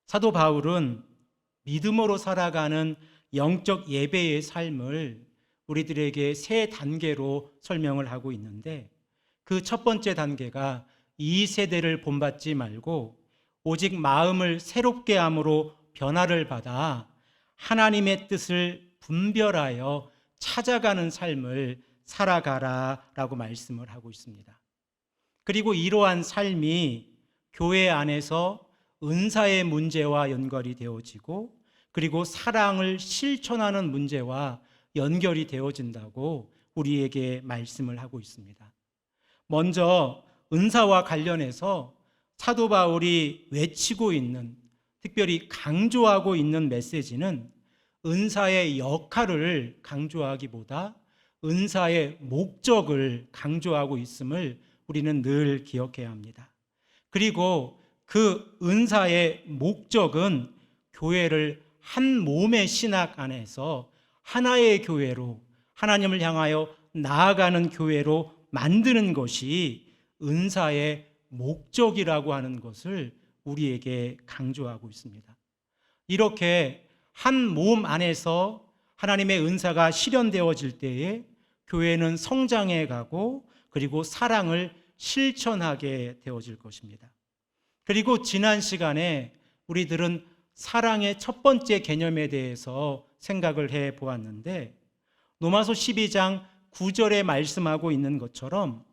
사도 바울은 믿음으로 살아가는 영적 예배의 삶을 우리들에게 세 단계로 설명을 하고 있는데, 그 첫 번째 단계가 이 세대를 본받지 말고 오직 마음을 새롭게 함으로 변화를 받아 하나님의 뜻을 분별하여 찾아가는 삶을 살아가라 라고 말씀을 하고 있습니다. 그리고 이러한 삶이 교회 안에서 은사의 문제와 연결이 되어지고, 그리고 사랑을 실천하는 문제와 연결이 되어진다고 우리에게 말씀을 하고 있습니다. 먼저 은사와 관련해서 사도 바울이 외치고 있는, 특별히 강조하고 있는 메시지는 은사의 역할을 강조하기보다 은사의 목적을 강조하고 있음을 우리는 늘 기억해야 합니다. 그리고 그 은사의 목적은 교회를 한 몸의 신학 안에서 하나의 교회로, 하나님을 향하여 나아가는 교회로 만드는 것이 은사의 목적이라고 하는 것을 우리에게 강조하고 있습니다. 이렇게 한 몸 안에서 하나님의 은사가 실현되어질 때에 교회는 성장해 가고, 그리고 사랑을 실천하게 되어질 것입니다. 그리고 지난 시간에 우리들은 사랑의 첫 번째 개념에 대해서 생각을 해 보았는데, 로마서 12장 9절에 말씀하고 있는 것처럼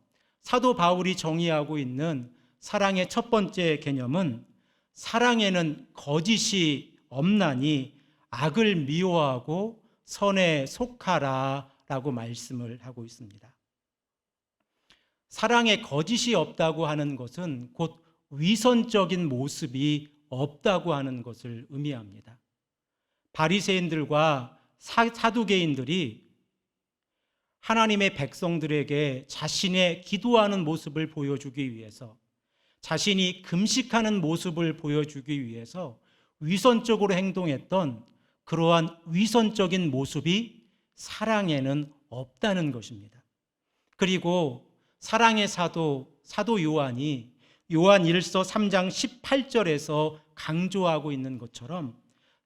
사도 바울이 정의하고 있는 사랑의 첫 번째 개념은 사랑에는 거짓이 없나니 악을 미워하고 선에 속하라 라고 말씀을 하고 있습니다. 사랑에 거짓이 없다고 하는 것은 곧 위선적인 모습이 없다고 하는 것을 의미합니다. 바리새인들과 사두개인들이 하나님의 백성들에게 자신의 기도하는 모습을 보여주기 위해서, 자신이 금식하는 모습을 보여주기 위해서 위선적으로 행동했던 그러한 위선적인 모습이 사랑에는 없다는 것입니다. 그리고 사랑의 사도 요한이 요한 1서 3장 18절에서 강조하고 있는 것처럼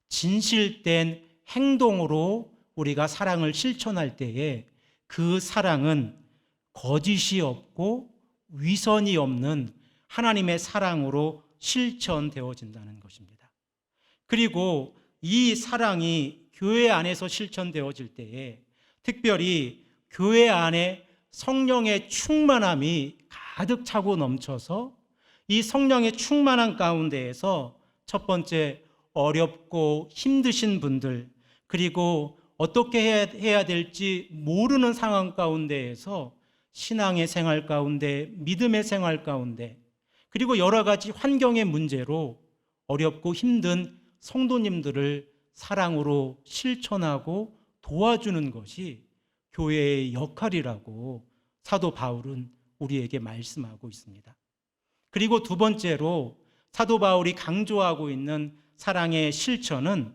진실된 행동으로 우리가 사랑을 실천할 때에 그 사랑은 거짓이 없고 위선이 없는 하나님의 사랑으로 실천되어진다는 것입니다. 그리고 이 사랑이 교회 안에서 실천되어질 때에 특별히 교회 안에 성령의 충만함이 가득 차고 넘쳐서 이 성령의 충만함 가운데에서 첫 번째, 어렵고 힘드신 분들, 그리고 어떻게 해야 될지 모르는 상황 가운데에서 신앙의 생활 가운데, 믿음의 생활 가운데, 그리고 여러 가지 환경의 문제로 어렵고 힘든 성도님들을 사랑으로 실천하고 도와주는 것이 교회의 역할이라고 사도 바울은 우리에게 말씀하고 있습니다. 그리고 두 번째로 사도 바울이 강조하고 있는 사랑의 실천은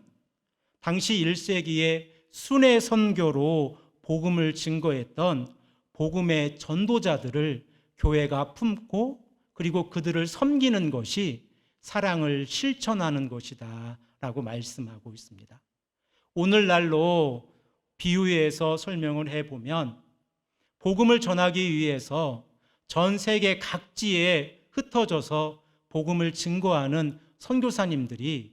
당시 1세기의 순회 선교로 복음을 증거했던 복음의 전도자들을 교회가 품고, 그리고 그들을 섬기는 것이 사랑을 실천하는 것이다 라고 말씀하고 있습니다. 오늘날로 비유해서 설명을 해보면, 복음을 전하기 위해서 전 세계 각지에 흩어져서 복음을 증거하는 선교사님들이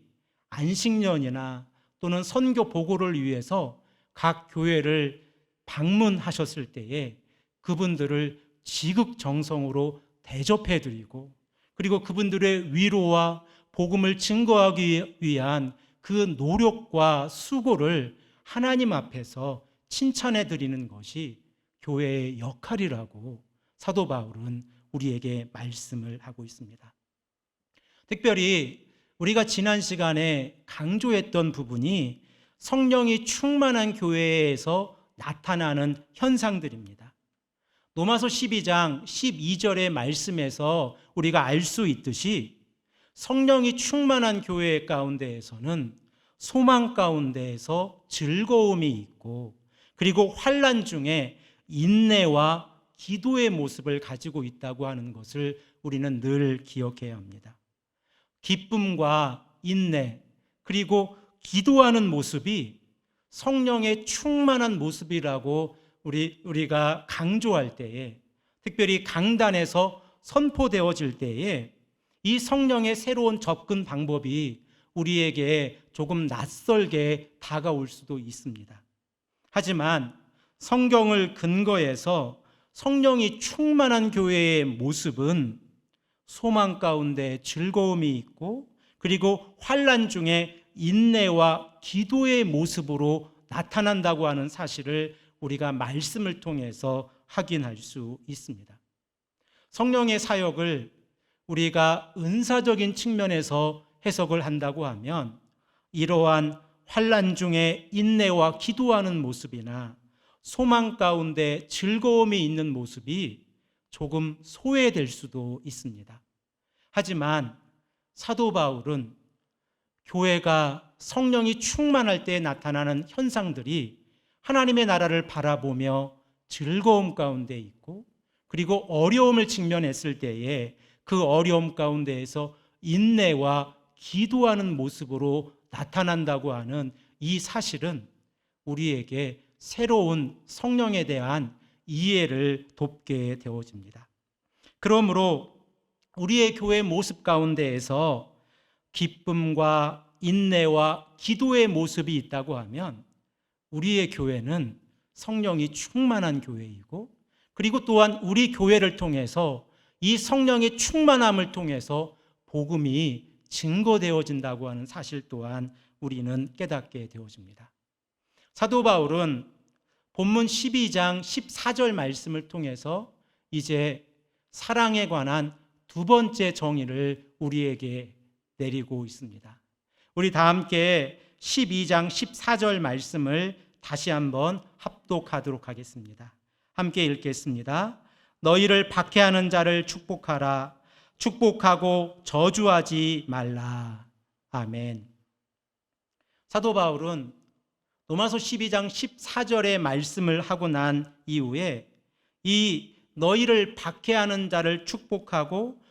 안식년이나 또는 선교 보고를 위해서 각 교회를 방문하셨을 때에 그분들을 지극정성으로 대접해드리고, 그리고 그분들의 위로와 복음을 증거하기 위한 그 노력과 수고를 하나님 앞에서 칭찬해드리는 것이 교회의 역할이라고 사도 바울은 우리에게 말씀을 하고 있습니다. 특별히 우리가 지난 시간에 강조했던 부분이 성령이 충만한 교회에서 나타나는 현상들입니다. 로마서 12장 12절의 말씀에서 우리가 알 수 있듯이 성령이 충만한 교회 가운데에서는 소망 가운데에서 즐거움이 있고, 그리고 환난 중에 인내와 기도의 모습을 가지고 있다고 하는 것을 우리는 늘 기억해야 합니다. 기쁨과 인내, 그리고 기도하는 모습이 성령의 충만한 모습이라고 우리가 강조할 때에, 특별히 강단에서 선포되어질 때에 이 성령의 새로운 접근 방법이 우리에게 조금 낯설게 다가올 수도 있습니다. 하지만 성경을 근거해서 성령이 충만한 교회의 모습은 소망 가운데 즐거움이 있고, 그리고 환난 중에 인내와 기도의 모습으로 나타난다고 하는 사실을 우리가 말씀을 통해서 확인할 수 있습니다. 성령의 사역을 우리가 은사적인 측면에서 해석을 한다고 하면 이러한 환난 중에 인내와 기도하는 모습이나 소망 가운데 즐거움이 있는 모습이 조금 소외될 수도 있습니다. 하지만 사도 바울은 교회가 성령이 충만할 때 나타나는 현상들이 하나님의 나라를 바라보며 즐거움 가운데 있고, 그리고 어려움을 직면했을 때에 그 어려움 가운데에서 인내와 기도하는 모습으로 나타난다고 하는 이 사실은 우리에게 새로운 성령에 대한 이해를 돕게 되어집니다. 그러므로 우리의 교회 모습 가운데에서 기쁨과 인내와 기도의 모습이 있다고 하면 우리의 교회는 성령이 충만한 교회이고, 그리고 또한 우리 교회를 통해서 이 성령의 충만함을 통해서 복음이 증거되어진다고 하는 사실 또한 우리는 깨닫게 되어집니다. 사도 바울은 본문 12장 14절 말씀을 통해서 이제 사랑에 관한 두 번째 정의를 우리에게 내리고 있습니다. 우리 다 함께 12장 14절 말씀을 다시 한번 합독하도록 하겠습니다. 함께 읽겠습니다. 너희를 박해하는 자를 축복하라. 축복하고 저주하지 말라. 아멘. 사도 바울은 로마서 12장 14절의 말씀을 하고 난 이후에 이 너희를 박해하는 자를 축복하고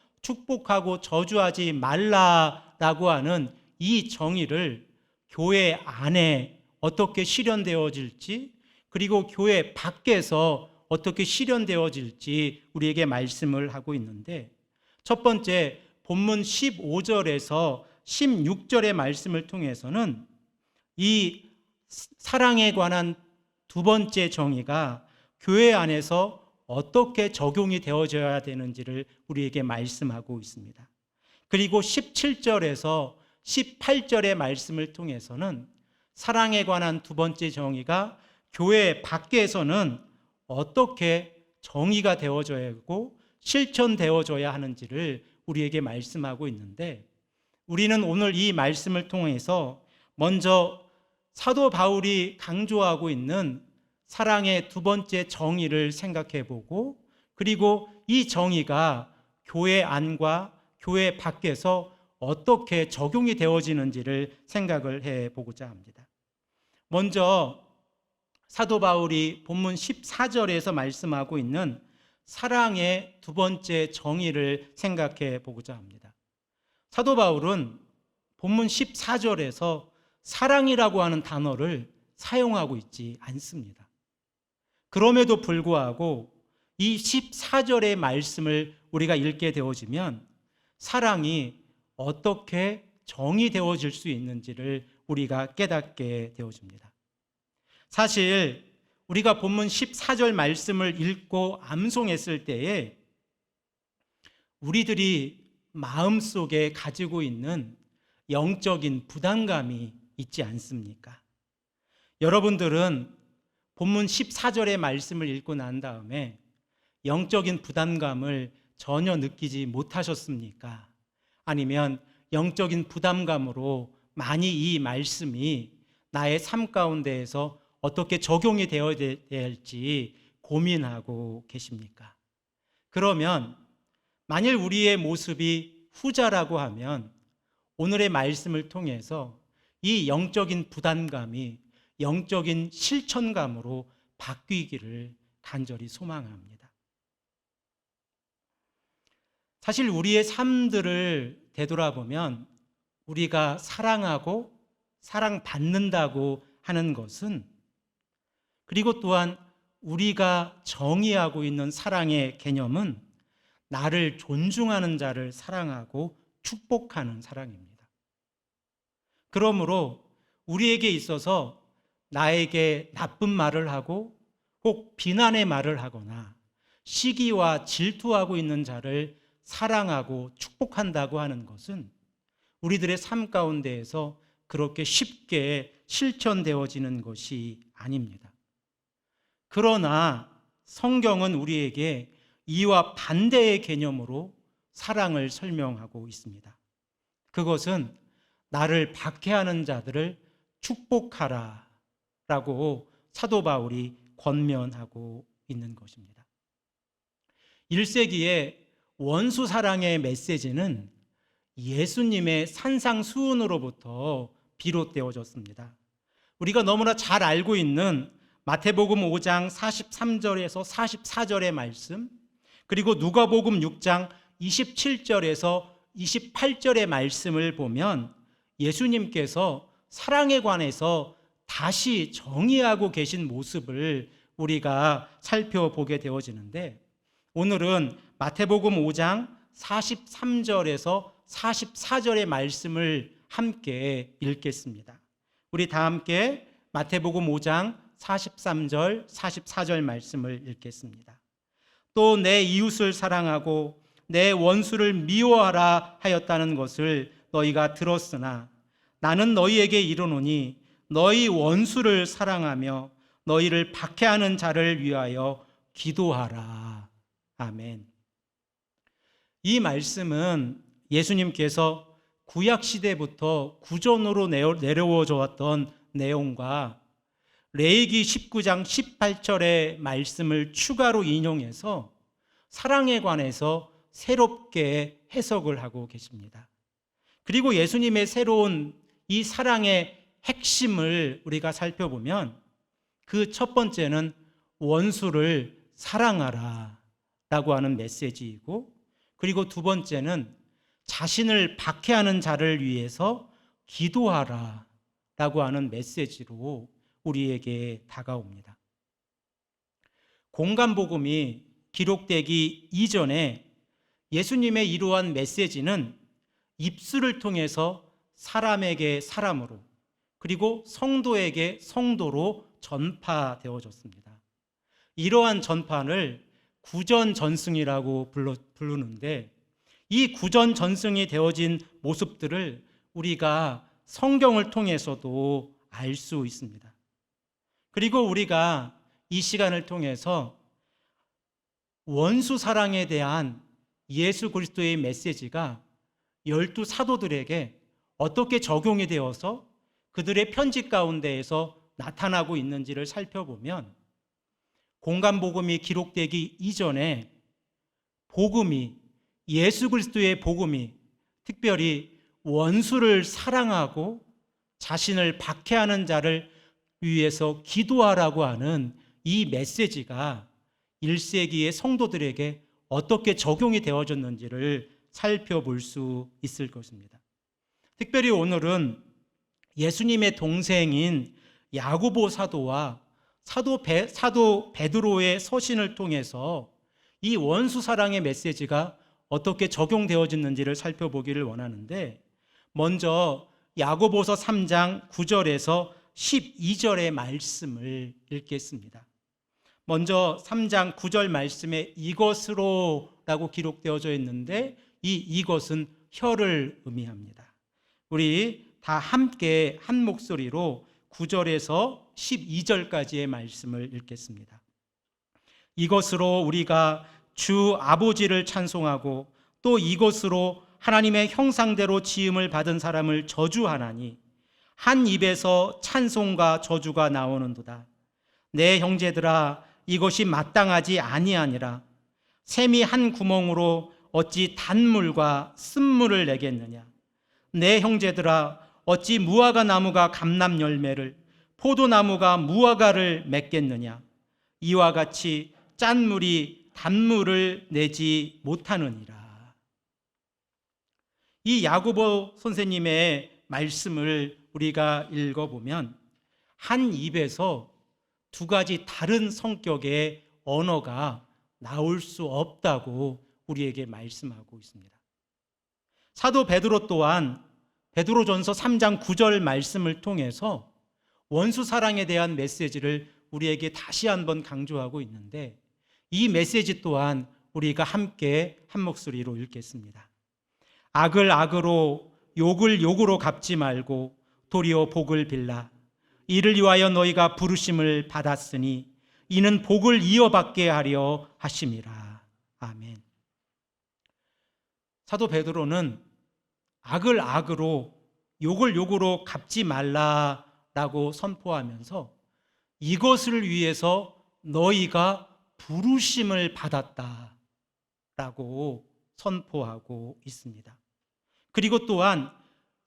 저주하지 말라라고 하는 이 정의를 교회 안에 어떻게 실현되어질지, 그리고 교회 밖에서 어떻게 실현되어질지 우리에게 말씀을 하고 있는데, 첫 번째 본문 15절에서 16절의 말씀을 통해서는 이 사랑에 관한 두 번째 정의가 교회 안에서 어떻게 적용이 되어져야 되는지를 우리에게 말씀하고 있습니다. 그리고 17절에서 18절의 말씀을 통해서는 사랑에 관한 두 번째 정의가 교회 밖에서는 어떻게 정의가 되어져야 하고 실천되어져야 하는지를 우리에게 말씀하고 있는데, 우리는 오늘 이 말씀을 통해서 먼저 사도 바울이 강조하고 있는 사랑의 두 번째 정의를 생각해 보고, 그리고 이 정의가 교회 안과 교회 밖에서 어떻게 적용이 되어지는지를 생각을 해 보고자 합니다. 먼저 사도 바울이 본문 14절에서 말씀하고 있는 사랑의 두 번째 정의를 생각해 보고자 합니다. 사도 바울은 본문 14절에서 사랑이라고 하는 단어를 사용하고 있지 않습니다. 그럼에도 불구하고 이 14절의 말씀을 우리가 읽게 되어지면 사랑이 어떻게 정의되어질 수 있는지를 우리가 깨닫게 되어집니다. 사실 우리가 본문 14절 말씀을 읽고 암송했을 때에 우리들이 마음속에 가지고 있는 영적인 부담감이 있지 않습니까? 여러분들은 본문 14절의 말씀을 읽고 난 다음에 영적인 부담감을 전혀 느끼지 못하셨습니까? 아니면 영적인 부담감으로 많이 이 말씀이 나의 삶 가운데에서 어떻게 적용이 되어야 될지 고민하고 계십니까? 그러면 만일 우리의 모습이 후자라고 하면 오늘의 말씀을 통해서 이 영적인 부담감이 영적인 실천감으로 바뀌기를 간절히 소망합니다. 사실 우리의 삶들을 되돌아보면 우리가 사랑하고 사랑받는다고 하는 것은, 그리고 또한 우리가 정의하고 있는 사랑의 개념은 나를 존중하는 자를 사랑하고 축복하는 사랑입니다. 그러므로 우리에게 있어서 나에게 나쁜 말을 하고 혹 비난의 말을 하거나 시기와 질투하고 있는 자를 사랑하고 축복한다고 하는 것은 우리들의 삶 가운데에서 그렇게 쉽게 실천되어지는 것이 아닙니다. 그러나 성경은 우리에게 이와 반대의 개념으로 사랑을 설명하고 있습니다. 그것은 나를 박해하는 자들을 축복하라 라고 사도 바울이 권면하고 있는 것입니다. 1세기의 원수 사랑의 메시지는 예수님의 산상수훈으로부터 비롯되어졌습니다. 우리가 너무나 잘 알고 있는 마태복음 5장 43절에서 44절의 말씀, 그리고 누가복음 6장 27절에서 28절의 말씀을 보면 예수님께서 사랑에 관해서 다시 정의하고 계신 모습을 우리가 살펴보게 되어지는데, 오늘은 마태복음 5장 43절에서 44절의 말씀을 함께 읽겠습니다. 우리 다 함께 마태복음 5장 43절, 44절 말씀을 읽겠습니다. 또 내 이웃을 사랑하고 내 원수를 미워하라 하였다는 것을 너희가 들었으나 나는 너희에게 이르노니 너희 원수를 사랑하며 너희를 박해하는 자를 위하여 기도하라. 아멘. 이 말씀은 예수님께서 구약시대부터 구전으로 내려오져 왔던 내용과 레위기 19장 18절의 말씀을 추가로 인용해서 사랑에 관해서 새롭게 해석을 하고 계십니다. 그리고 예수님의 새로운 이 사랑의 핵심을 우리가 살펴보면 그 첫 번째는 원수를 사랑하라 라고 하는 메시지이고, 그리고 두 번째는 자신을 박해하는 자를 위해서 기도하라 라고 하는 메시지로 우리에게 다가옵니다. 공간복음이 기록되기 이전에 예수님의 이러한 메시지는 입술을 통해서 사람에게 사람으로, 그리고 성도에게 성도로 전파되어졌습니다. 이러한 전파를 구전전승이라고 부르는데, 이 구전전승이 되어진 모습들을 우리가 성경을 통해서도 알 수 있습니다. 그리고 우리가 이 시간을 통해서 원수 사랑에 대한 예수 그리스도의 메시지가 12 사도들에게 어떻게 적용이 되어서 그들의 편지 가운데에서 나타나고 있는지를 살펴보면, 공간복음이 기록되기 이전에 복음이, 예수 그리스도의 복음이 특별히 원수를 사랑하고 자신을 박해하는 자를 위해서 기도하라고 하는 이 메시지가 1세기의 성도들에게 어떻게 적용이 되어졌는지를 살펴볼 수 있을 것입니다. 특별히 오늘은 예수님의 동생인 야고보 사도와 사도 베드로의 서신을 통해서 이 원수 사랑의 메시지가 어떻게 적용되어졌는지를 살펴보기를 원하는데, 먼저 야고보서 3장 9절에서 12절의 말씀을 읽겠습니다. 먼저 3장 9절 말씀에 이것으로 라고 기록되어져 있는데, 이것은 혀를 의미합니다. 우리 다 함께 한 목소리로 9절에서 12절까지의 말씀을 읽겠습니다. 이것으로 우리가 주 아버지를 찬송하고 또 이것으로 하나님의 형상대로 지음을 받은 사람을 저주하나니 한 입에서 찬송과 저주가 나오는도다. 내 형제들아, 이것이 마땅하지 아니하니라. 샘이 한 구멍으로 어찌 단물과 쓴물을 내겠느냐. 내 형제들아, 어찌 무화과 나무가 감람 열매를, 포도나무가 무화과를 맺겠느냐. 이와 같이 짠물이 단물을 내지 못하느니라. 이 야고보 선생님의 말씀을 우리가 읽어보면 한 입에서 두 가지 다른 성격의 언어가 나올 수 없다고 우리에게 말씀하고 있습니다. 사도 베드로 또한 베드로전서 3장 9절 말씀을 통해서 원수 사랑에 대한 메시지를 우리에게 다시 한번 강조하고 있는데, 이 메시지 또한 우리가 함께 한 목소리로 읽겠습니다. 악을 악으로 욕을 욕으로 갚지 말고 도리어 복을 빌라. 이를 위하여 너희가 부르심을 받았으니 이는 복을 이어받게 하려 하심이라. 아멘. 사도 베드로는 악을 악으로 욕을 욕으로 갚지 말라라고 선포하면서 이것을 위해서 너희가 부르심을 받았다라고 선포하고 있습니다. 그리고 또한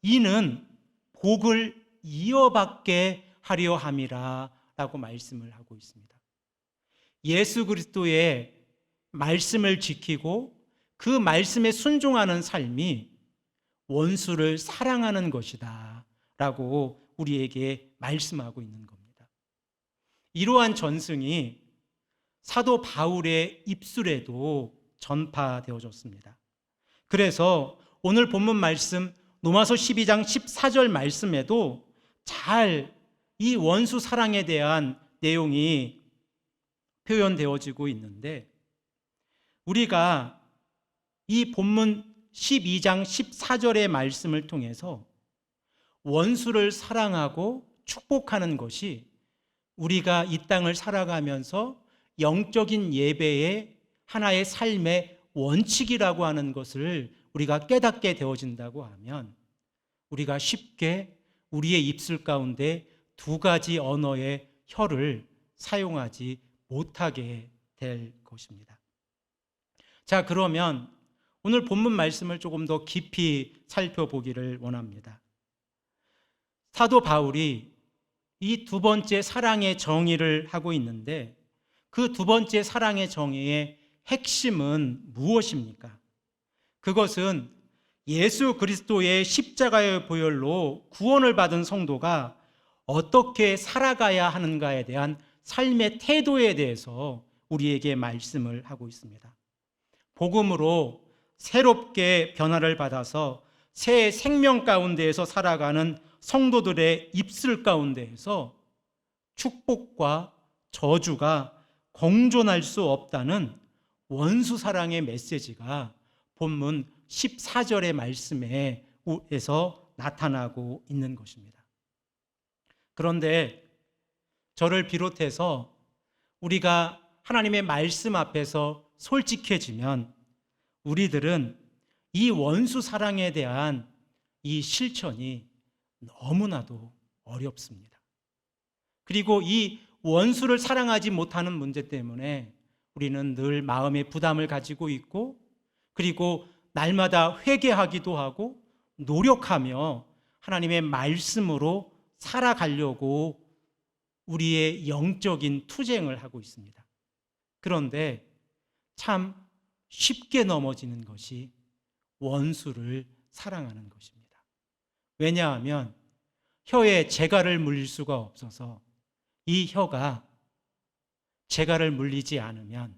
이는 복을 이어받게 하려 함이라라고 말씀을 하고 있습니다. 예수 그리스도의 말씀을 지키고 그 말씀에 순종하는 삶이 원수를 사랑하는 것이다 라고 우리에게 말씀하고 있는 겁니다. 이러한 전승이 사도 바울의 입술에도 전파되어졌습니다. 그래서 오늘 본문 말씀 로마서 12장 14절 말씀에도 잘 이 원수 사랑에 대한 내용이 표현되어지고 있는데, 우리가 이 본문 12장 14절의 말씀을 통해서 원수를 사랑하고 축복하는 것이 우리가 이 땅을 살아가면서 영적인 예배의 하나의 삶의 원칙이라고 하는 것을 우리가 깨닫게 되어진다고 하면, 우리가 쉽게 우리의 입술 가운데 두 가지 언어의 혀를 사용하지 못하게 될 것입니다. 자, 그러면 오늘 본문 말씀을 조금 더 깊이 살펴보기를 원합니다. 사도 바울이 이 두 번째 사랑의 정의를 하고 있는데, 그 두 번째 사랑의 정의의 핵심은 무엇입니까? 그것은 예수 그리스도의 십자가의 보혈로 구원을 받은 성도가 어떻게 살아가야 하는가에 대한 삶의 태도에 대해서 우리에게 말씀을 하고 있습니다. 복음으로 새롭게 변화를 받아서 새 생명 가운데에서 살아가는 성도들의 입술 가운데에서 축복과 저주가 공존할 수 없다는 원수 사랑의 메시지가 본문 14절의 말씀에서 나타나고 있는 것입니다. 그런데 저를 비롯해서 우리가 하나님의 말씀 앞에서 솔직해지면 우리들은 이 원수 사랑에 대한 이 실천이 너무나도 어렵습니다. 그리고 이 원수를 사랑하지 못하는 문제 때문에 우리는 늘 마음의 부담을 가지고 있고, 그리고 날마다 회개하기도 하고 노력하며 하나님의 말씀으로 살아가려고 우리의 영적인 투쟁을 하고 있습니다. 그런데 참 쉽게 넘어지는 것이 원수를 사랑하는 것입니다. 왜냐하면 혀에 재갈을 물릴 수가 없어서 이 혀가 재갈을 물리지 않으면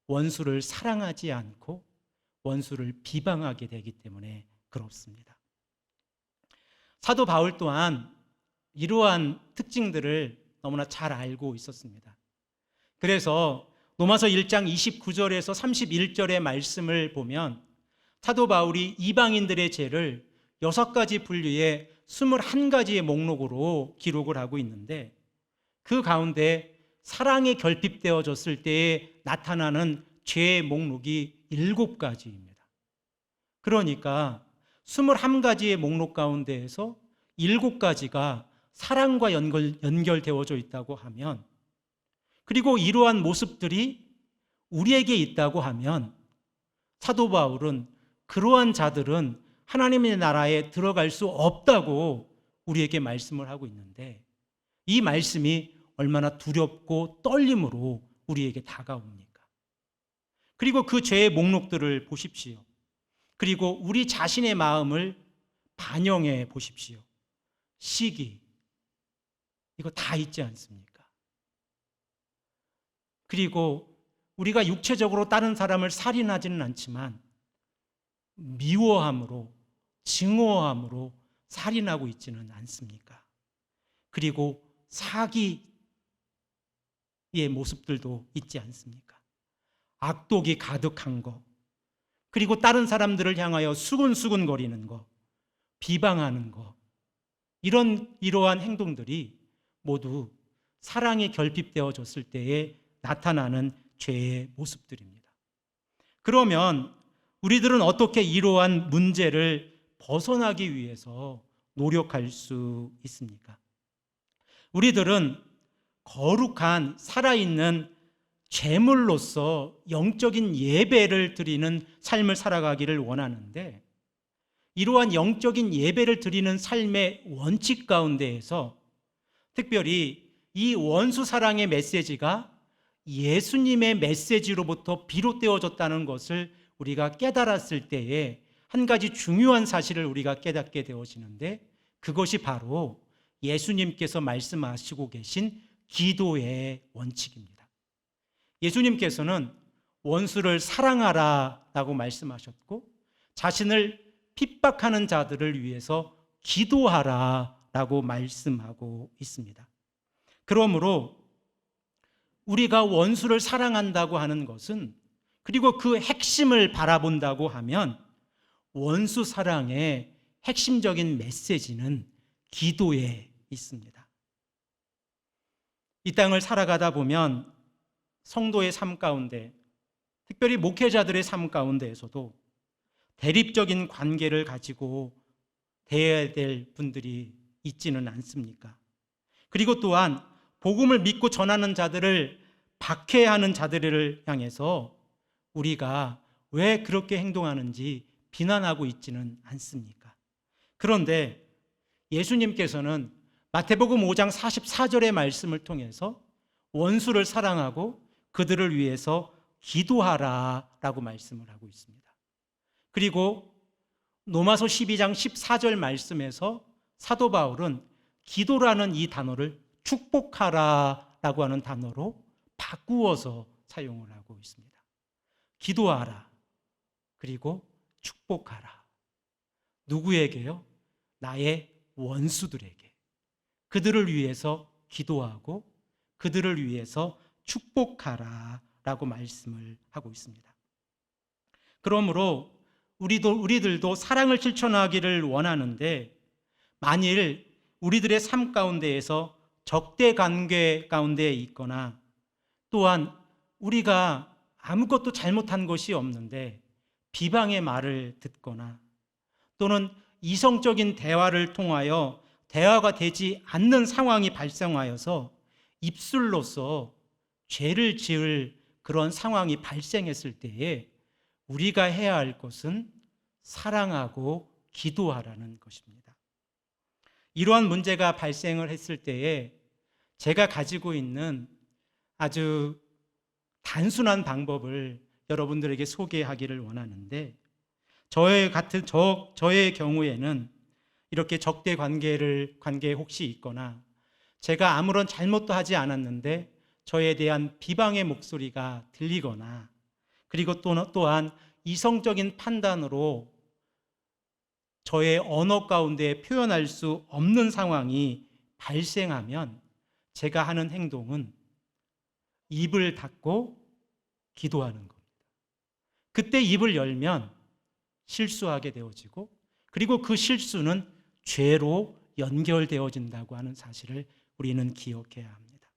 원수를 사랑하지 않고 원수를 비방하게 되기 때문에 그렇습니다. 사도 바울 또한 이러한 특징들을 너무나 잘 알고 있었습니다. 그래서 로마서 1장 29절에서 31절의 말씀을 보면 사도 바울이 이방인들의 죄를 6가지 분류의 21가지의 목록으로 기록을 하고 있는데, 그 가운데 사랑에 결핍되어졌을 때에 나타나는 죄의 목록이 7가지입니다. 그러니까 21가지의 목록 가운데에서 7가지가 사랑과 연결되어져 있다고 하면, 그리고 이러한 모습들이 우리에게 있다고 하면, 사도 바울은 그러한 자들은 하나님의 나라에 들어갈 수 없다고 우리에게 말씀을 하고 있는데, 이 말씀이 얼마나 두렵고 떨림으로 우리에게 다가옵니까? 그리고 그 죄의 목록들을 보십시오. 그리고 우리 자신의 마음을 반영해 보십시오. 시기, 이거 다 있지 않습니까? 그리고 우리가 육체적으로 다른 사람을 살인하지는 않지만 미워함으로, 증오함으로 살인하고 있지는 않습니까? 그리고 사기의 모습들도 있지 않습니까? 악독이 가득한 것, 그리고 다른 사람들을 향하여 수근수근거리는 것, 비방하는 것, 이러한 행동들이 모두 사랑이 결핍되어졌을 때에 나타나는 죄의 모습들입니다. 그러면 우리들은 어떻게 이러한 문제를 벗어나기 위해서 노력할 수 있습니까? 우리들은 거룩한 살아있는 제물로서 영적인 예배를 드리는 삶을 살아가기를 원하는데, 이러한 영적인 예배를 드리는 삶의 원칙 가운데에서 특별히 이 원수 사랑의 메시지가 예수님의 메시지로부터 비롯되어졌다는 것을 우리가 깨달았을 때에 한 가지 중요한 사실을 우리가 깨닫게 되어지는데, 그것이 바로 예수님께서 말씀하시고 계신 기도의 원칙입니다. 예수님께서는 원수를 사랑하라라고 말씀하셨고, 자신을 핍박하는 자들을 위해서 기도하라라고 말씀하고 있습니다. 그러므로 우리가 원수를 사랑한다고 하는 것은, 그리고 그 핵심을 바라본다고 하면, 원수 사랑의 핵심적인 메시지는 기도에 있습니다. 이 땅을 살아가다 보면 성도의 삶 가운데, 특별히 목회자들의 삶 가운데에서도 대립적인 관계를 가지고 대해야 될 분들이 있지는 않습니까? 그리고 또한 복음을 믿고 전하는 자들을 박해하는 자들을 향해서 우리가 왜 그렇게 행동하는지 비난하고 있지는 않습니까? 그런데 예수님께서는 마태복음 5장 44절의 말씀을 통해서 원수를 사랑하고 그들을 위해서 기도하라라고 말씀을 하고 있습니다. 그리고 로마서 12장 14절 말씀에서 사도 바울은 기도라는 이 단어를 축복하라라고 하는 단어로 바꾸어서 사용을 하고 있습니다. 기도하라, 그리고 축복하라. 누구에게요? 나의 원수들에게. 그들을 위해서 기도하고 그들을 위해서 축복하라라고 말씀을 하고 있습니다. 그러므로 우리들도 사랑을 실천하기를 원하는데, 만일 우리들의 삶 가운데에서 적대 관계 가운데 있거나, 또한 우리가 아무것도 잘못한 것이 없는데 비방의 말을 듣거나, 또는 이성적인 대화를 통하여 대화가 되지 않는 상황이 발생하여서 입술로서 죄를 지을 그런 상황이 발생했을 때에 우리가 해야 할 것은 사랑하고 기도하라는 것입니다. 이러한 문제가 발생을 했을 때에 제가 가지고 있는 아주 단순한 방법을 여러분들에게 소개하기를 원하는데, 저의 경우에는 이렇게 적대 관계에 혹시 있거나, 제가 아무런 잘못도 하지 않았는데 저에 대한 비방의 목소리가 들리거나, 그리고 또한 이성적인 판단으로 저의 언어 가운데 표현할 수 없는 상황이 발생하면 제가 하는 행동은 입을 닫고 기도하는 겁니다. 그때 입을 열면 실수하게 되어지고, 그리고 그 실수는 죄로 연결되어진다고 하는 사실을 우리는 기억해야 합니다.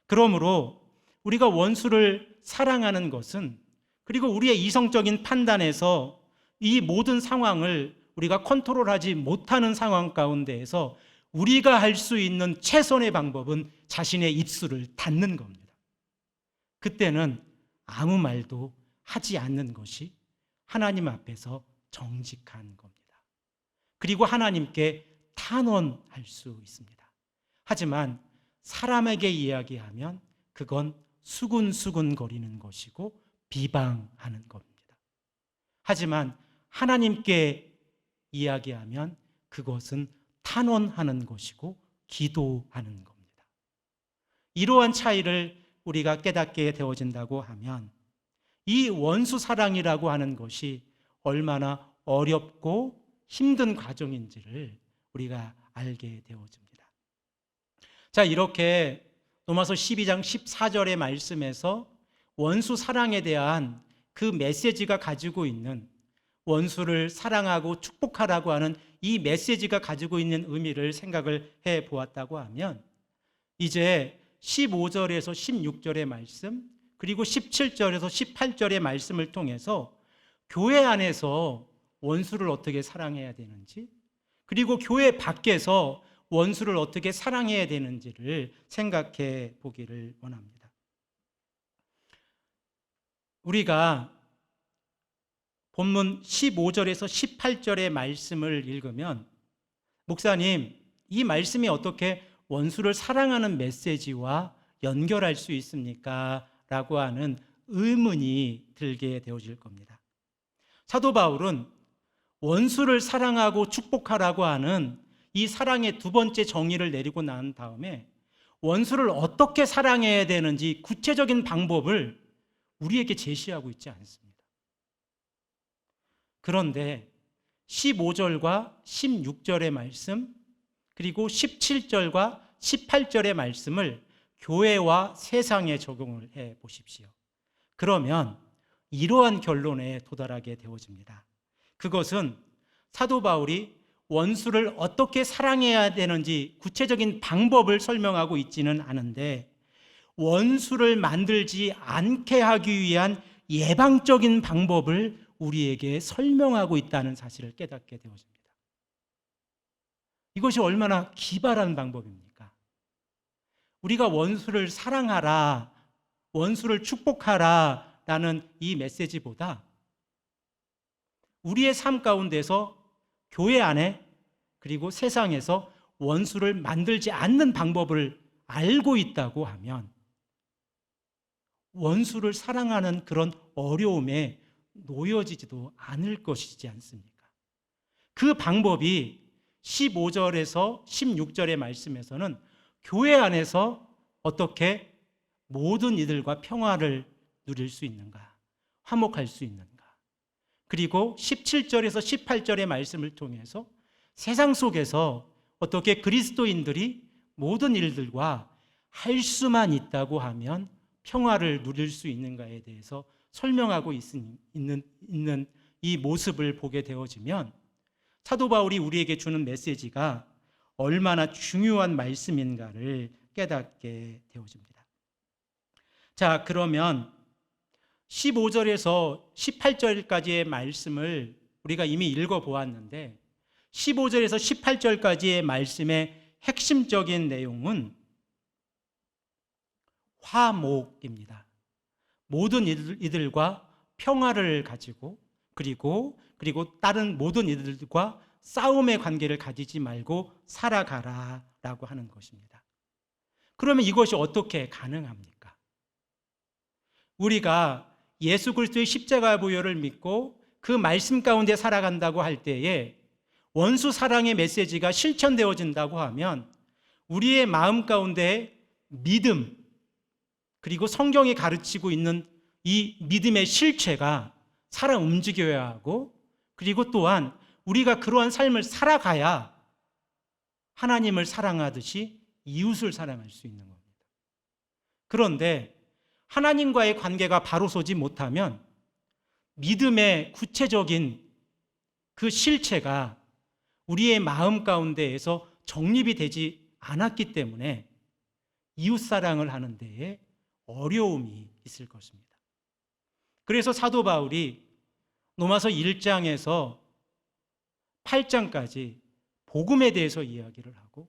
그러므로 우리가 원수를 사랑하는 것은, 그리고 우리의 이성적인 판단에서 이 모든 상황을 우리가 컨트롤하지 못하는 상황 가운데에서 우리가 할 수 있는 최선의 방법은 자신의 입술을 닫는 겁니다. 그때는 아무 말도 하지 않는 것이 하나님 앞에서 정직한 겁니다. 그리고 하나님께 탄원할 수 있습니다. 하지만 사람에게 이야기하면 그건 수근수근거리는 것이고 비방하는 겁니다. 하지만 하나님께 이야기하면 그것은 탄원하는 것이고 기도하는 겁니다. 이러한 차이를 우리가 깨닫게 되어진다고 하면 이 원수 사랑이라고 하는 것이 얼마나 어렵고 힘든 과정인지를 우리가 알게 되어집니다. 자, 이렇게 로마서 12장 14절의 말씀에서 원수 사랑에 대한 그 메시지가 가지고 있는, 원수를 사랑하고 축복하라고 하는 이 메시지가 가지고 있는 의미를 생각을 해 보았다고 하면, 이제 15절에서 16절의 말씀, 그리고 17절에서 18절의 말씀을 통해서 교회 안에서 원수를 어떻게 사랑해야 되는지, 그리고 교회 밖에서 원수를 어떻게 사랑해야 되는지를 생각해 보기를 원합니다. 우리가 본문 15절에서 18절의 말씀을 읽으면, 목사님, 이 말씀이 어떻게 원수를 사랑하는 메시지와 연결할 수 있습니까? 라고 하는 의문이 들게 되어질 겁니다. 사도 바울은 원수를 사랑하고 축복하라고 하는 이 사랑의 두 번째 정의를 내리고 난 다음에 원수를 어떻게 사랑해야 되는지 구체적인 방법을 우리에게 제시하고 있지 않습니다. 그런데 15절과 16절의 말씀, 그리고 17절과 18절의 말씀을 교회와 세상에 적용을 해 보십시오. 그러면 이러한 결론에 도달하게 되어집니다. 그것은 사도 바울이 원수를 어떻게 사랑해야 되는지 구체적인 방법을 설명하고 있지는 않은데, 원수를 만들지 않게 하기 위한 예방적인 방법을 우리에게 설명하고 있다는 사실을 깨닫게 되어집니다. 이것이 얼마나 기발한 방법입니까? 우리가 원수를 사랑하라, 원수를 축복하라 라는 이 메시지보다 우리의 삶 가운데서, 교회 안에, 그리고 세상에서 원수를 만들지 않는 방법을 알고 있다고 하면 원수를 사랑하는 그런 어려움에 놓여지지도 않을 것이지 않습니까? 그 방법이 15절에서 16절의 말씀에서는 교회 안에서 어떻게 모든 이들과 평화를 누릴 수 있는가, 화목할 수 있는가, 그리고 17절에서 18절의 말씀을 통해서 세상 속에서 어떻게 그리스도인들이 모든 일들과 할 수만 있다고 하면 평화를 누릴 수 있는가에 대해서 설명하고 있는 이 모습을 보게 되어지면 사도 바울이 우리에게 주는 메시지가 얼마나 중요한 말씀인가를 깨닫게 되어집니다. 자, 그러면 15절에서 18절까지의 말씀을 우리가 이미 읽어보았는데, 15절에서 18절까지의 말씀의 핵심적인 내용은 화목입니다. 모든 이들과 평화를 가지고, 그리고 다른 모든 이들과 싸움의 관계를 가지지 말고 살아가라라고 하는 것입니다. 그러면 이것이 어떻게 가능합니까? 우리가 예수 그리스도의 십자가 보혈을 믿고 그 말씀 가운데 살아간다고 할 때에 원수 사랑의 메시지가 실천되어진다고 하면 우리의 마음 가운데 믿음, 그리고 성경이 가르치고 있는 이 믿음의 실체가 살아 움직여야 하고, 그리고 또한 우리가 그러한 삶을 살아가야 하나님을 사랑하듯이 이웃을 사랑할 수 있는 겁니다. 그런데 하나님과의 관계가 바로 서지 못하면 믿음의 구체적인 그 실체가 우리의 마음 가운데에서 정립이 되지 않았기 때문에 이웃사랑을 하는 데에 어려움이 있을 것입니다. 그래서 사도 바울이 로마서 1장에서 8장까지 복음에 대해서 이야기를 하고,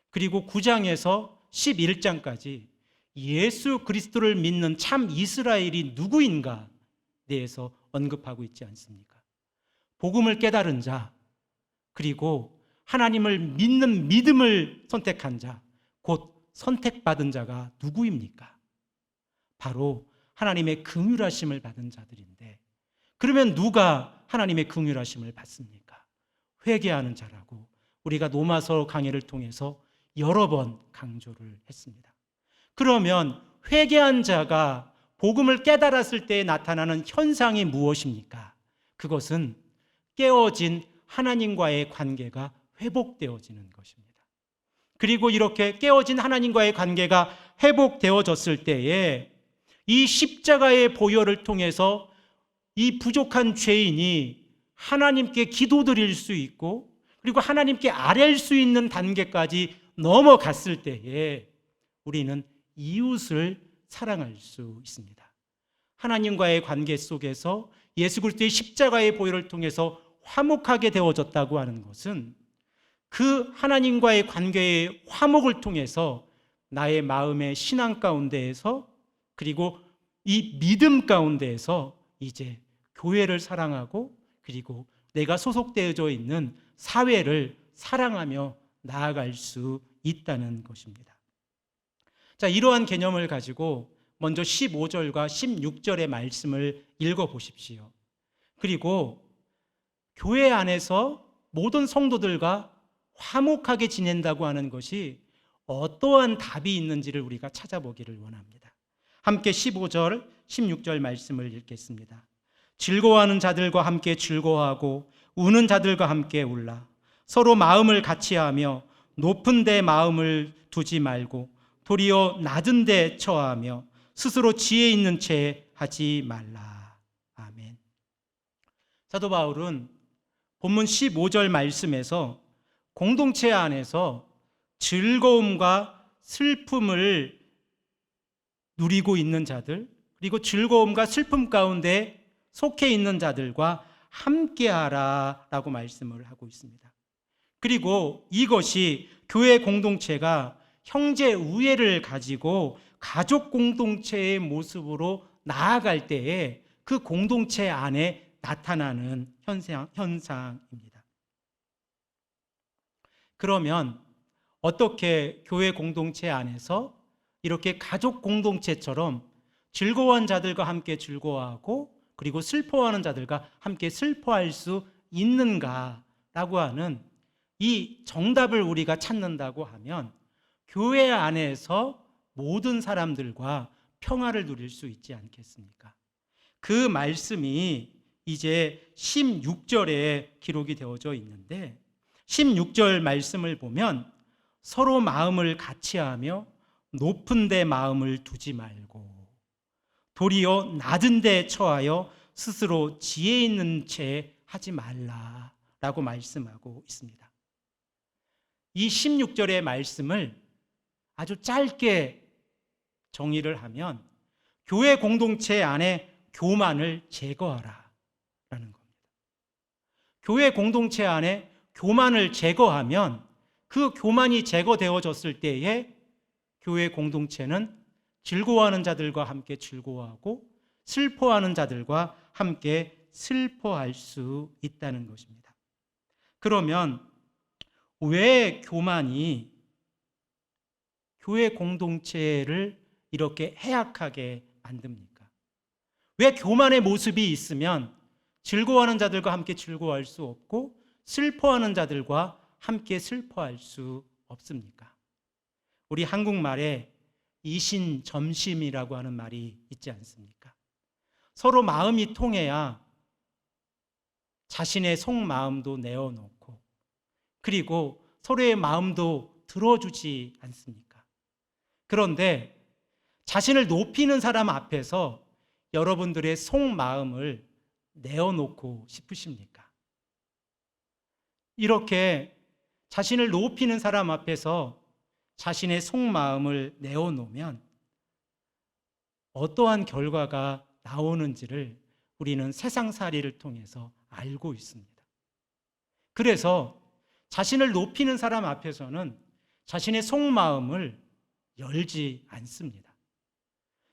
그리고 9장에서 11장까지 예수 그리스도를 믿는 참 이스라엘이 누구인가에 대해서 언급하고 있지 않습니까? 복음을 깨달은 자, 그리고 하나님을 믿는 믿음을 선택한 자, 곧 선택받은 자가 누구입니까? 바로 하나님의 긍휼하심을 받은 자들인데, 그러면 누가 하나님의 긍휼하심을 받습니까? 회개하는 자라고 우리가 로마서 강해를 통해서 여러 번 강조를 했습니다. 그러면 회개한 자가 복음을 깨달았을 때 나타나는 현상이 무엇입니까? 그것은 깨어진 하나님과의 관계가 회복되어지는 것입니다. 그리고 이렇게 깨어진 하나님과의 관계가 회복되어졌을 때에 이 십자가의 보혈을 통해서 이 부족한 죄인이 하나님께 기도드릴 수 있고 그리고 하나님께 아뢰일 수 있는 단계까지 넘어갔을 때에 우리는 이웃을 사랑할 수 있습니다. 하나님과의 관계 속에서 예수 그리스도의 십자가의 보혈을 통해서 화목하게 되어졌다고 하는 것은 그 하나님과의 관계의 화목을 통해서 나의 마음의 신앙 가운데에서 그리고 이 믿음 가운데에서 이제 교회를 사랑하고 그리고 내가 소속되어져 있는 사회를 사랑하며 나아갈 수 있다는 것입니다. 자, 이러한 개념을 가지고 먼저 15절과 16절의 말씀을 읽어보십시오. 그리고 교회 안에서 모든 성도들과 화목하게 지낸다고 하는 것이 어떠한 답이 있는지를 우리가 찾아보기를 원합니다. 함께 15절, 16절 말씀을 읽겠습니다. 즐거워하는 자들과 함께 즐거워하고 우는 자들과 함께 울라. 서로 마음을 같이하며 높은 데 마음을 두지 말고 도리어 낮은 데 처하며 스스로 지혜 있는 채 하지 말라. 아멘. 사도 바울은 본문 15절 말씀에서 공동체 안에서 즐거움과 슬픔을 누리고 있는 자들, 그리고 즐거움과 슬픔 가운데 속해 있는 자들과 함께하라라고 말씀을 하고 있습니다. 그리고 이것이 교회 공동체가 형제 우애를 가지고 가족 공동체의 모습으로 나아갈 때에 그 공동체 안에 나타나는 현상입니다. 그러면 어떻게 교회 공동체 안에서 이렇게 가족 공동체처럼 즐거워하는 자들과 함께 즐거워하고 그리고 슬퍼하는 자들과 함께 슬퍼할 수 있는가라고 하는 이 정답을 우리가 찾는다고 하면 교회 안에서 모든 사람들과 평화를 누릴 수 있지 않겠습니까? 그 말씀이 이제 16절에 기록이 되어져 있는데 16절 말씀을 보면 서로 마음을 같이하며 높은 데 마음을 두지 말고 도리어 낮은 데 처하여 스스로 지혜 있는 채 하지 말라라고 말씀하고 있습니다. 이 16절의 말씀을 아주 짧게 정의를 하면 교회 공동체 안에 교만을 제거하라 라는 겁니다. 교회 공동체 안에 교만을 제거하면 그 교만이 제거되어졌을 때에 교회 공동체는 즐거워하는 자들과 함께 즐거워하고 슬퍼하는 자들과 함께 슬퍼할 수 있다는 것입니다. 그러면 왜 교만이 교회 공동체를 이렇게 해악하게 만듭니까? 왜 교만의 모습이 있으면 즐거워하는 자들과 함께 즐거워할 수 없고 슬퍼하는 자들과 함께 슬퍼할 수 없습니까? 우리 한국말에 이신점심이라고 하는 말이 있지 않습니까? 서로 마음이 통해야 자신의 속마음도 내어놓고 그리고 서로의 마음도 들어주지 않습니까? 그런데 자신을 높이는 사람 앞에서 여러분들의 속마음을 내어놓고 싶으십니까? 이렇게 자신을 높이는 사람 앞에서 자신의 속마음을 내어놓으면 어떠한 결과가 나오는지를 우리는 세상살이를 통해서 알고 있습니다. 그래서 자신을 높이는 사람 앞에서는 자신의 속마음을 열지 않습니다.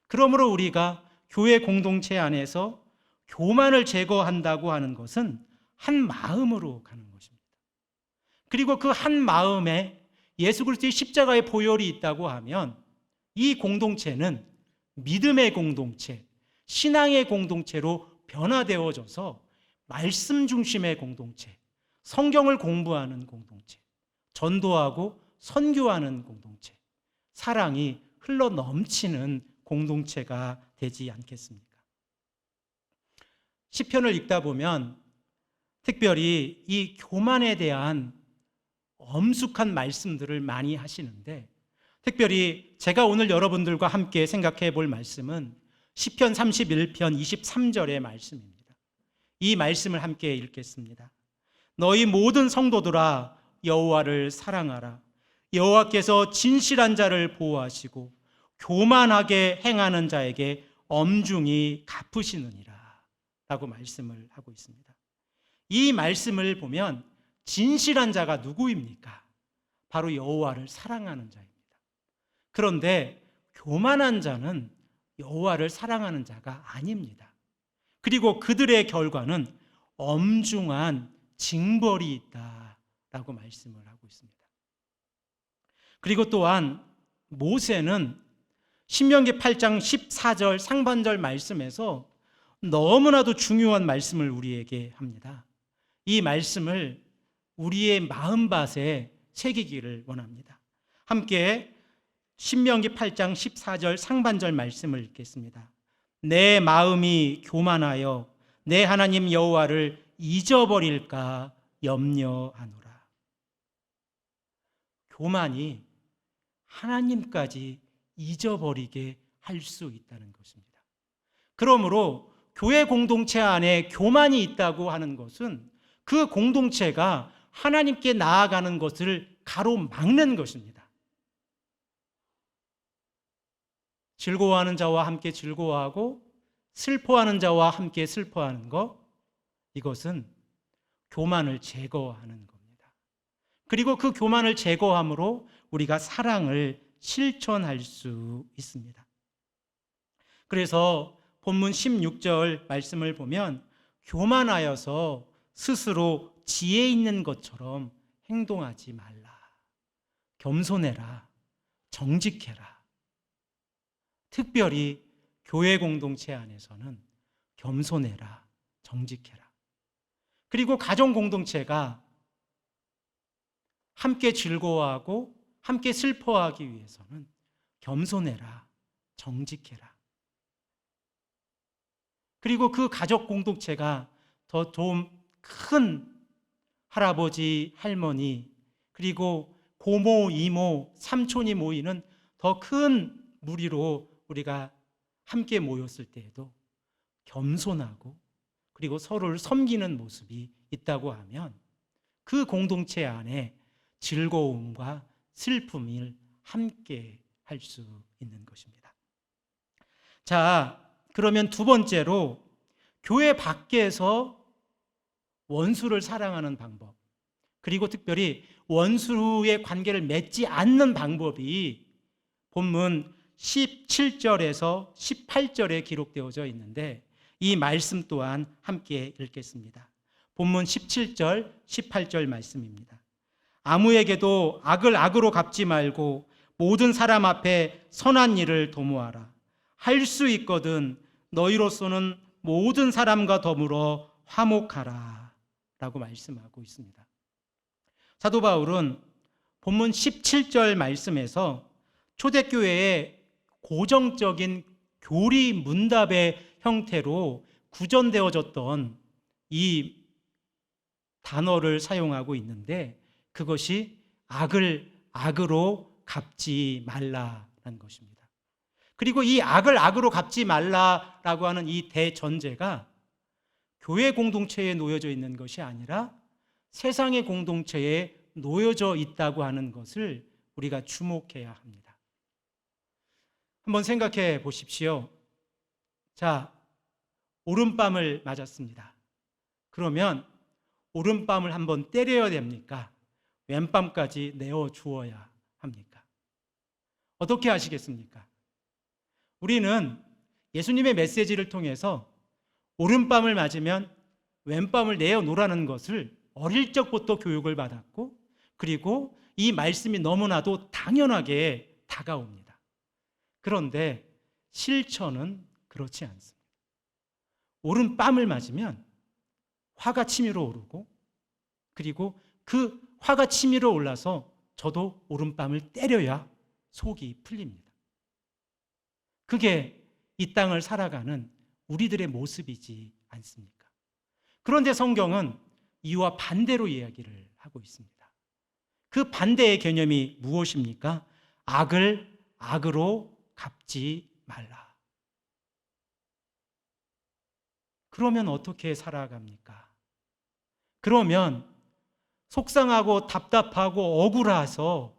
그러므로 우리가 교회 공동체 안에서 교만을 제거한다고 하는 것은 한 마음으로 가는 것입니다. 그리고 그 한 마음에 예수 그리스도의 십자가의 보혈이 있다고 하면 이 공동체는 믿음의 공동체, 신앙의 공동체로 변화되어져서 말씀 중심의 공동체, 성경을 공부하는 공동체, 전도하고 선교하는 공동체, 사랑이 흘러 넘치는 공동체가 되지 않겠습니까? 시편을 읽다 보면 특별히 이 교만에 대한 엄숙한 말씀들을 많이 하시는데, 특별히 제가 오늘 여러분들과 함께 생각해 볼 말씀은 시편 31편 23절의 말씀입니다. 이 말씀을 함께 읽겠습니다. 너희 모든 성도들아 여호와를 사랑하라. 여호와께서 진실한 자를 보호하시고 교만하게 행하는 자에게 엄중히 갚으시느니라 라고 말씀을 하고 있습니다. 이 말씀을 보면 진실한 자가 누구입니까? 바로 여호와를 사랑하는 자입니다. 그런데 교만한 자는 여호와를 사랑하는 자가 아닙니다. 그리고 그들의 결과는 엄중한 징벌이 있다라고 말씀을 하고 있습니다. 그리고 또한 모세는 신명기 8장 14절 상반절 말씀에서 너무나도 중요한 말씀을 우리에게 합니다. 이 말씀을 우리의 마음밭에 새기기를 원합니다. 함께 신명기 8장 14절 상반절 말씀을 읽겠습니다. 내 마음이 교만하여 내 하나님 여호와를 잊어버릴까 염려하노라. 교만이 하나님까지 잊어버리게 할 수 있다는 것입니다. 그러므로 교회 공동체 안에 교만이 있다고 하는 것은 그 공동체가 하나님께 나아가는 것을 가로막는 것입니다. 즐거워하는 자와 함께 즐거워하고 슬퍼하는 자와 함께 슬퍼하는 것, 이것은 교만을 제거하는 겁니다. 그리고 그 교만을 제거함으로 우리가 사랑을 실천할 수 있습니다. 그래서 본문 16절 말씀을 보면 교만하여서 스스로 지혜 있는 것처럼 행동하지 말라. 겸손해라. 정직해라. 특별히 교회 공동체 안에서는 겸손해라. 정직해라. 그리고 가정 공동체가 함께 즐거워하고 함께 슬퍼하기 위해서는 겸손해라. 정직해라. 그리고 그 가족 공동체가 더 좀 큰 할아버지, 할머니, 그리고 고모, 이모, 삼촌이 모이는 더 큰 무리로 우리가 함께 모였을 때에도 겸손하고 그리고 서로를 섬기는 모습이 있다고 하면 그 공동체 안에 즐거움과 슬픔을 함께 할 수 있는 것입니다. 자, 그러면 두 번째로 교회 밖에서 원수를 사랑하는 방법, 그리고 특별히 원수의 관계를 맺지 않는 방법이 본문 17절에서 18절에 기록되어져 있는데 이 말씀 또한 함께 읽겠습니다. 본문 17절, 18절 말씀입니다. 아무에게도 악을 악으로 갚지 말고 모든 사람 앞에 선한 일을 도모하라. 할 수 있거든 너희로서는 모든 사람과 더불어 화목하라 라고 말씀하고 있습니다. 사도 바울은 본문 17절 말씀에서 초대교회의 고정적인 교리 문답의 형태로 구전되어졌던 이 단어를 사용하고 있는데 그것이 악을 악으로 갚지 말라라는 것입니다. 그리고 이 악을 악으로 갚지 말라라고 하는 이 대전제가 교회 공동체에 놓여져 있는 것이 아니라 세상의 공동체에 놓여져 있다고 하는 것을 우리가 주목해야 합니다. 한번 생각해 보십시오. 자, 오른밤을 맞았습니다. 그러면 오른밤을 한번 때려야 됩니까? 왼밤까지 내어 주어야 합니까? 어떻게 하시겠습니까? 우리는 예수님의 메시지를 통해서 오른밤을 맞으면 왼밤을 내어 놓으라는 것을 어릴 적부터 교육을 받았고, 그리고 이 말씀이 너무나도 당연하게 다가옵니다. 그런데 실천은 그렇지 않습니다. 오른뺨을 맞으면 화가 치밀어 오르고, 그리고 그 화가 치밀어 올라서 저도 오른뺨을 때려야 속이 풀립니다. 그게 이 땅을 살아가는 우리들의 모습이지 않습니까? 그런데 성경은 이와 반대로 이야기를 하고 있습니다. 그 반대의 개념이 무엇입니까? 악을 악으로 갚지 말라. 그러면 어떻게 살아갑니까? 그러면 속상하고 답답하고 억울해서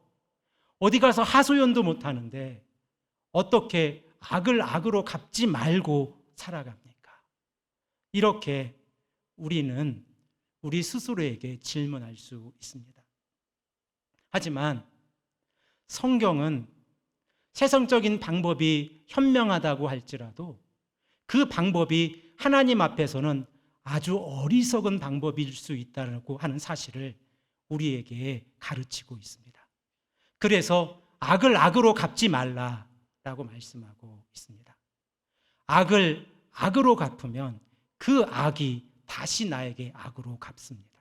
어디 가서 하소연도 못하는데 어떻게 악을 악으로 갚지 말고 살아갑니까? 이렇게 우리는 우리 스스로에게 질문할 수 있습니다. 하지만 성경은 세상적인 방법이 현명하다고 할지라도 그 방법이 하나님 앞에서는 아주 어리석은 방법일 수 있다고 하는 사실을 우리에게 가르치고 있습니다. 그래서 악을 악으로 갚지 말라라고 말씀하고 있습니다. 악을 악으로 갚으면 그 악이 다시 나에게 악으로 갚습니다.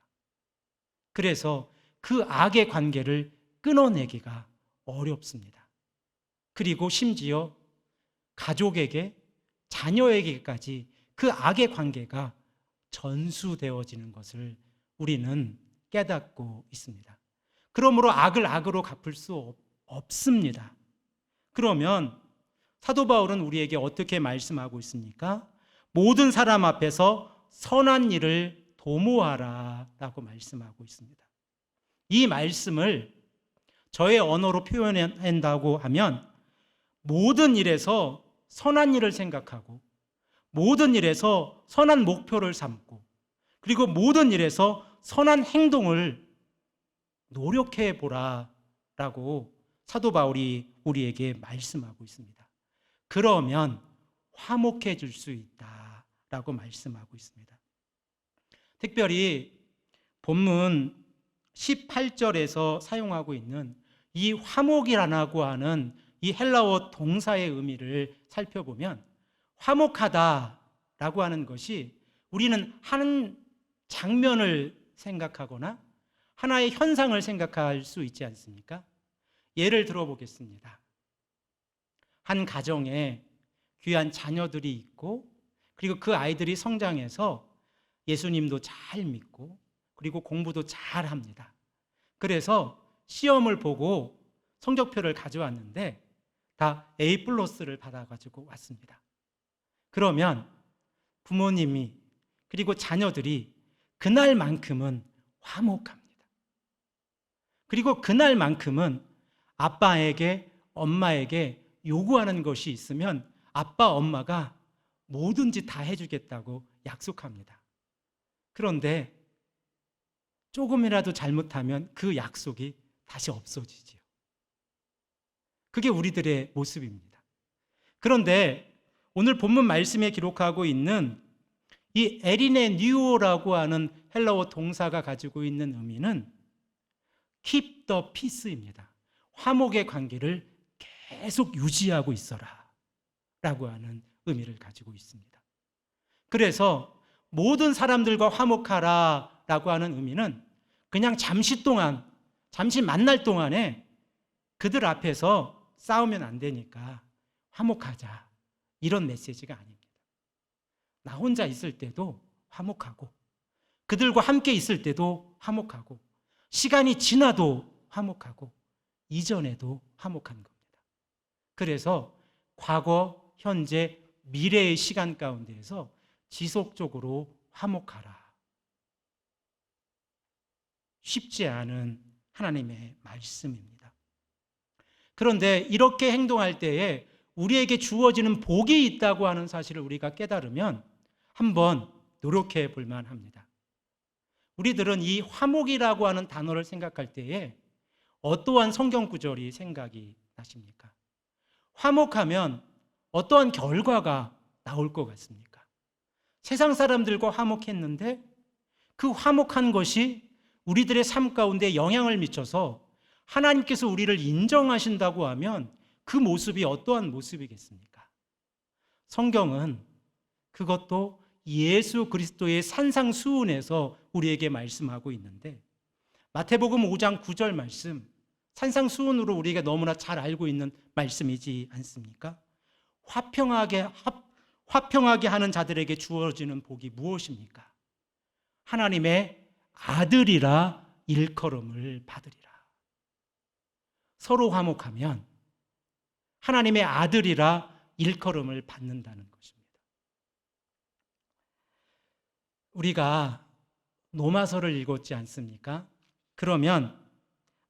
그래서 그 악의 관계를 끊어내기가 어렵습니다. 그리고 심지어 가족에게, 자녀에게까지 그 악의 관계가 전수되어지는 것을 우리는 깨닫고 있습니다. 그러므로 악을 악으로 갚을 수 없습니다. 그러면 사도 바울은 우리에게 어떻게 말씀하고 있습니까? 모든 사람 앞에서 선한 일을 도모하라 라고 말씀하고 있습니다. 이 말씀을 저의 언어로 표현한다고 하면 모든 일에서 선한 일을 생각하고 모든 일에서 선한 목표를 삼고 그리고 모든 일에서 선한 행동을 노력해 보라 라고 사도 바울이 우리에게 말씀하고 있습니다. 그러면 화목해질 수 있다 라고 말씀하고 있습니다. 특별히 본문 18절에서 사용하고 있는 이 화목이라고 하는 이 헬라어 동사의 의미를 살펴보면 화목하다라고 하는 것이 우리는 한 장면을 생각하거나 하나의 현상을 생각할 수 있지 않습니까? 예를 들어보겠습니다. 한 가정에 귀한 자녀들이 있고 그리고 그 아이들이 성장해서 예수님도 잘 믿고 그리고 공부도 잘 합니다. 그래서 시험을 보고 성적표를 가져왔는데 다 A+를 받아가지고 왔습니다. 그러면 부모님이 그리고 자녀들이 그날만큼은 화목합니다. 그리고 그날만큼은 아빠에게 엄마에게 요구하는 것이 있으면 아빠 엄마가 뭐든지 다 해주겠다고 약속합니다. 그런데 조금이라도 잘못하면 그 약속이 다시 없어지지요. 그게 우리들의 모습입니다. 그런데 오늘 본문 말씀에 기록하고 있는 이 에리네 뉴오라고 하는 헬라어 동사가 가지고 있는 의미는 keep the peace입니다. 화목의 관계를 계속 유지하고 있어라 라고 하는 의미를 가지고 있습니다. 그래서 모든 사람들과 화목하라 라고 하는 의미는 그냥 잠시 동안, 잠시 만날 동안에 그들 앞에서 싸우면 안 되니까 화목하자 이런 메시지가 아닙니다. 나 혼자 있을 때도 화목하고 그들과 함께 있을 때도 화목하고 시간이 지나도 화목하고 이전에도 화목한 겁니다. 그래서 과거, 현재, 미래의 시간 가운데에서 지속적으로 화목하라. 쉽지 않은 하나님의 말씀입니다. 그런데 이렇게 행동할 때에 우리에게 주어지는 복이 있다고 하는 사실을 우리가 깨달으면 한번 노력해 볼 만합니다. 우리들은 이 화목이라고 하는 단어를 생각할 때에 어떠한 성경 구절이 생각이 나십니까? 화목하면 어떠한 결과가 나올 것 같습니까? 세상 사람들과 화목했는데 그 화목한 것이 우리들의 삶 가운데 영향을 미쳐서 하나님께서 우리를 인정하신다고 하면 그 모습이 어떠한 모습이겠습니까? 성경은 그것도 예수 그리스도의 산상수훈에서 우리에게 말씀하고 있는데, 마태복음 5장 9절 말씀, 산상수훈으로 우리가 너무나 잘 알고 있는 말씀이지 않습니까? 화평하게 하는 자들에게 주어지는 복이 무엇입니까? 하나님의 아들이라 일컬음을 받으리라. 서로 화목하면 하나님의 아들이라 일컬음을 받는다는 것입니다. 우리가 로마서를 읽었지 않습니까? 그러면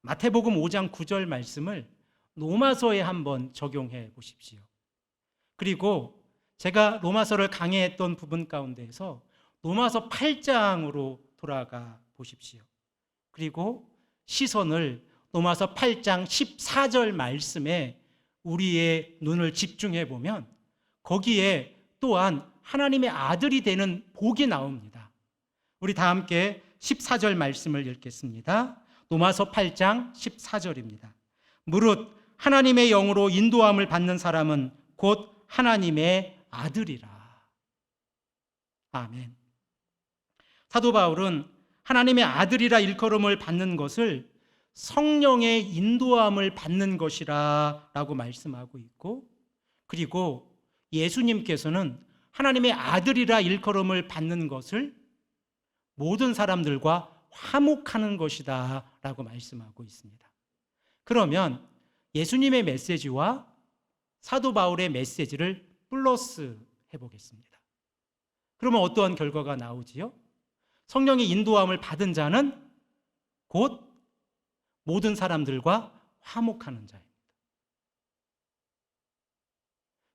마태복음 5장 9절 말씀을 로마서에 한번 적용해 보십시오. 그리고 제가 로마서를 강의했던 부분 가운데에서 로마서 8장으로 돌아가 보십시오. 그리고 시선을 로마서 8장 14절 말씀에 우리의 눈을 집중해 보면 거기에 또한 하나님의 아들이 되는 복이 나옵니다. 우리 다 함께 14절 말씀을 읽겠습니다. 로마서 8장 14절입니다. 무릇 하나님의 영으로 인도함을 받는 사람은 곧 하나님의 아들이라. 아멘. 사도 바울은 하나님의 아들이라 일컬음을 받는 것을 성령의 인도함을 받는 것이라 라고 말씀하고 있고, 그리고 예수님께서는 하나님의 아들이라 일컬음을 받는 것을 모든 사람들과 화목하는 것이다 라고 말씀하고 있습니다. 그러면 예수님의 메시지와 사도 바울의 메시지를 플러스 해보겠습니다. 그러면 어떠한 결과가 나오지요? 성령의 인도함을 받은 자는 곧 모든 사람들과 화목하는 자입니다.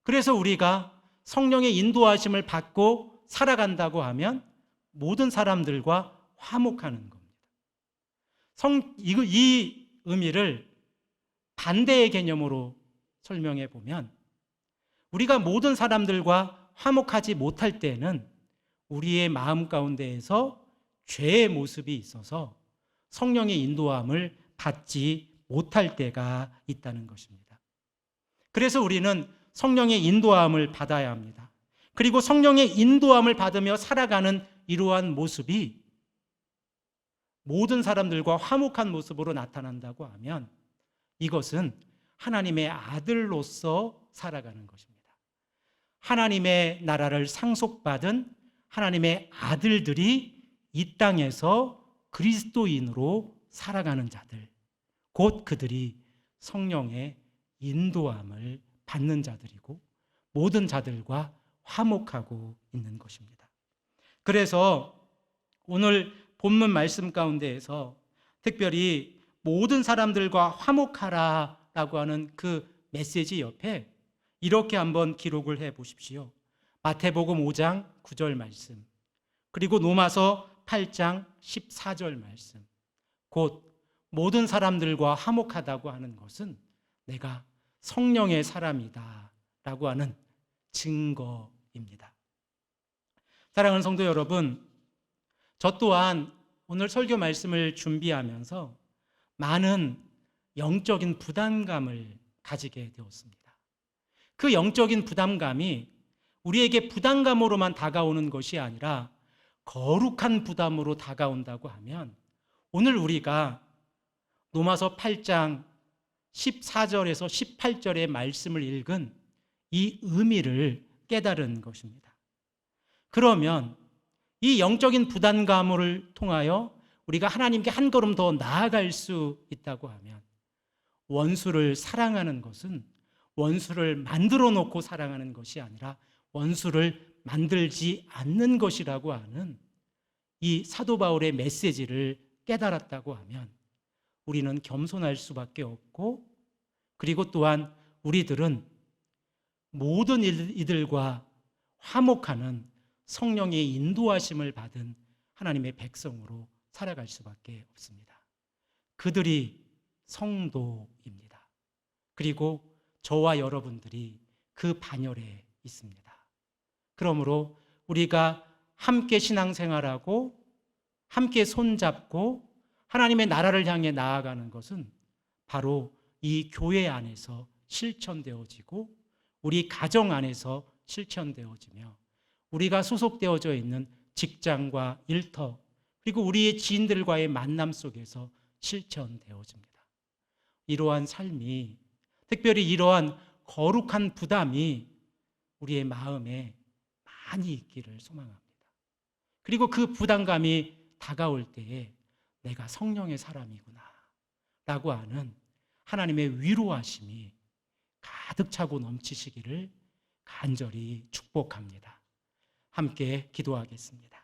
그래서 우리가 성령의 인도하심을 받고 살아간다고 하면 모든 사람들과 화목하는 겁니다. 이 의미를 반대의 개념으로 설명해 보면, 우리가 모든 사람들과 화목하지 못할 때는 우리의 마음 가운데에서 죄의 모습이 있어서 성령의 인도함을 받지 못할 때가 있다는 것입니다. 그래서 우리는 성령의 인도함을 받아야 합니다. 그리고 성령의 인도함을 받으며 살아가는 이러한 모습이 모든 사람들과 화목한 모습으로 나타난다고 하면 이것은 하나님의 아들로서 살아가는 것입니다. 하나님의 나라를 상속받은 하나님의 아들들이 이 땅에서 그리스도인으로 살아가는 자들, 곧 그들이 성령의 인도함을 받는 자들이고 모든 자들과 화목하고 있는 것입니다. 그래서 오늘 본문 말씀 가운데에서 특별히 모든 사람들과 화목하라 라고 하는 그 메시지 옆에 이렇게 한번 기록을 해 보십시오. 마태복음 5장 9절 말씀, 그리고 로마서 8장 14절 말씀, 곧 모든 사람들과 화목하다고 하는 것은 내가 성령의 사람이다 라고 하는 증거입니다. 사랑하는 성도 여러분, 저 또한 오늘 설교 말씀을 준비하면서 많은 영적인 부담감을 가지게 되었습니다. 그 영적인 부담감이 우리에게 부담감으로만 다가오는 것이 아니라 거룩한 부담으로 다가온다고 하면 오늘 우리가 로마서 8장 14절에서 18절의 말씀을 읽은 이 의미를 깨달은 것입니다. 그러면 이 영적인 부담감을 통하여 우리가 하나님께 한 걸음 더 나아갈 수 있다고 하면 원수를 사랑하는 것은 원수를 만들어 놓고 사랑하는 것이 아니라 원수를 만들지 않는 것이라고 하는 이 사도 바울의 메시지를 깨달았다고 하면 우리는 겸손할 수밖에 없고, 그리고 또한 우리들은 모든 이들과 화목하는 성령의 인도하심을 받은 하나님의 백성으로 살아갈 수밖에 없습니다. 그들이 성도입니다. 그리고 저와 여러분들이 그 반열에 있습니다. 그러므로 우리가 함께 신앙생활하고 함께 손잡고 하나님의 나라를 향해 나아가는 것은 바로 이 교회 안에서 실천되어지고 우리 가정 안에서 실천되어지며 우리가 소속되어져 있는 직장과 일터, 그리고 우리의 지인들과의 만남 속에서 실천되어집니다. 이러한 삶이, 특별히 이러한 거룩한 부담이 우리의 마음에 많이 있기를 소망합니다. 그리고 그 부담감이 다가올 때에 내가 성령의 사람이구나 라고 하는 하나님의 위로하심이 가득 차고 넘치시기를 간절히 축복합니다. 함께 기도하겠습니다.